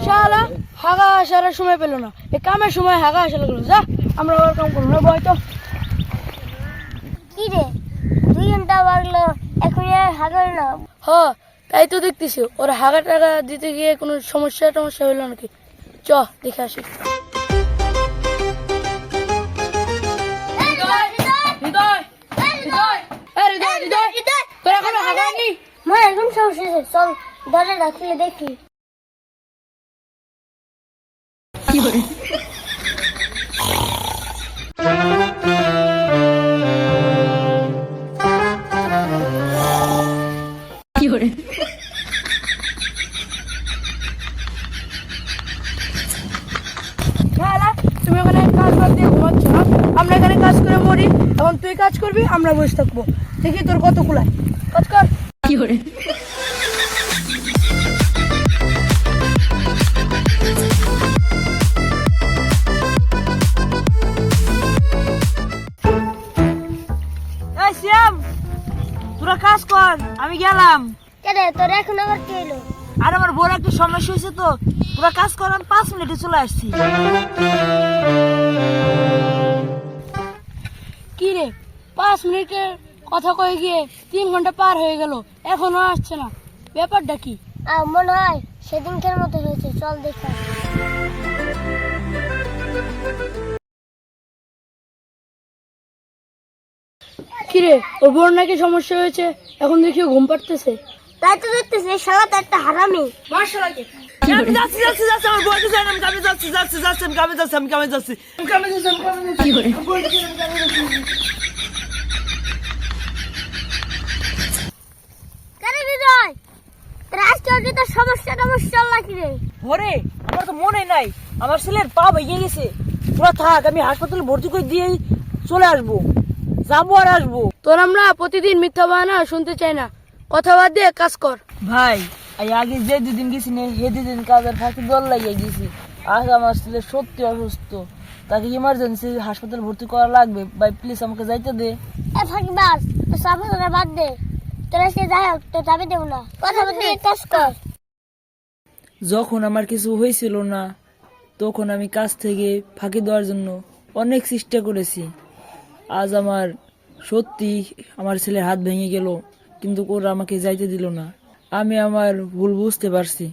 শালা হাগা আসার সময় পেল না, এই কামের সময় হাগা আসা লাগলো। যা আমরা আবার কাম করবো না, বয় তো। কি রে 2 ঘন্টা বাগলো এখন আর হাগাল না? হ, তাই তো দেখতেছি। ওর হাগা টাগা দিতে গিয়ে কোনো সমস্যা টমস্যা হইলো নাকি? চ দেখে আসি। তোরা এখনো হাগায়নি? মা এখন সমস্যা আছে, চল দরজাটা খুলে দেখি। শালা, তুমি ওখানে কাজ বাদ দিয়ে ঘুমাচ্ছ না? আমরা এখানে কাজ করে মরি, এখন তুই কাজ করবি, আমরা বসে থাকবো। দেখি তোর কত কুলায়, কাজ কর। কি করে শ্যাম, তোরা কাজ কর, আমি গেলাম। কেন তোর এখন আবার কি হলো? আর আমার বড় একটা সমস্যা হয়েছে, তো তোরা কাজ কর, আমি 5 মিনিটে চলে আসছি। কি রে, 5 মিনিটের কথা কয়ে গিয়ে 3 ঘন্টা পার হয়ে গেল, এখনো আসছে না, ব্যাপারটা কি? মনে হয় সেদিনকার মতো হয়েছে, চল দেখা। কি রে, ওর বড় নাকি সমস্যা হয়েছে, এখন দেখি ও ঘুম পাড়তেছে। তাই তো দেখতেছি শালা তো একটা হারামি। মাশাআল্লাহ, আমি যাচ্ছি যাচ্ছি যাচ্ছি, আমার বড় যাই না, আমি কামে যাচ্ছি যাচ্ছি যাচ্ছি, আমি কামে যাচ্ছি, আমি কামে যাচ্ছি, আমি কামে যাচ্ছি, আমি কামে যাচ্ছি। কি করে কেন বিজয়, তোর আজকে ওকে তো সমস্যা লাগি রে? ওরে, আমার তো মনে নাই, আমার ছেলের পা ভেঙে গেছে। তোরা থাক, আমি হাসপাতালে ভর্তি করে দিয়েই চলে আসবো, যাবো আর আসবো। তোর আমরা প্রতিদিন মিথ্যা বাহানা শুনতে চাই না, কথা বাদ দিয়ে কাজ কর। ভাই, আগে যে 2 দিন গেছি না, হে 2 দিন কাজের ফাঁকি দল লাগিয়ে গেছি। আজ আমার ছেলে সত্যি অসুস্থ, তাকে ইমার্জেন্সি হাসপাতাল ভর্তি করা লাগবে। ভাই প্লিজ আমাকে যাইতে দে। ফাঁকি বাস, তো সামনে বাদ দে, তোরা সে যাই হোক তো যাবে দেব না, কথা বলতে কাজ কর। যখন আমার কিছু হয়েছিল না, তখন আমি কাজ থেকে ফাঁকি দেওয়ার জন্য অনেক চেষ্টা করেছি। আজ আমার সত্যি আমার ছেলের হাত ভেঙে গেল, কিন্তু ওরা আমাকে যাইতে দিল না। আমি আমার ভুল বুঝতে পারছি।